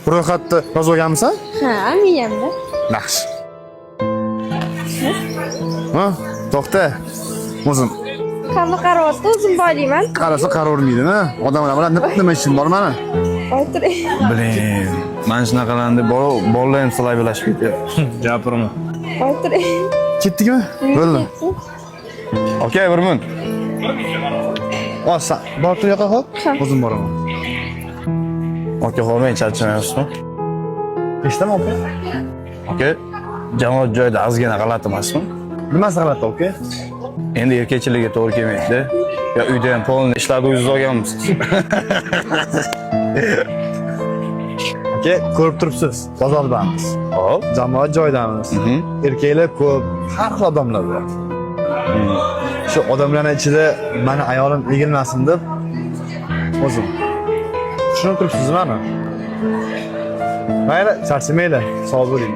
Ro'yxatni yozib olganmisan? Ha, miyamda. Yaxshi. Ha, to'xta. O'zim Qanday qaryapti, o'zim boylayman. qarasa qaravermaydi-a. Odamlar bilan nima ishim bor meni? O'tiring. Блин, mana shunaqalarni bolalar ham salabylashib ketyapti. Gapirma. O'tiring. Ketdikmi? Bo'ldi. Okey, bir minut. Sen bor tu yoqqa qol. O'zim boraman. Aka, xo'may charchamayapsizmi? Eshitaman, opa. Aka, jamoat joyida ozgina g'alati emasmi? Nimasi g'alati, opa? Endi erkakchilikka to'g'ri kelmaydi-da. Ya uyda ham polni ishlarni o'zingiz olganmisiz? Aka, ko'rib turibsiz. Bozordamiz. Hop. Jamoat joyidamiz. Erkaklar ko'p, har xil odamlar bor. Shu odamlarning ichida meni ayolim egilmasin deb o'zim. Tushunib turibsizmi mana? Mayli, charchamaylar, sog' bo'ling.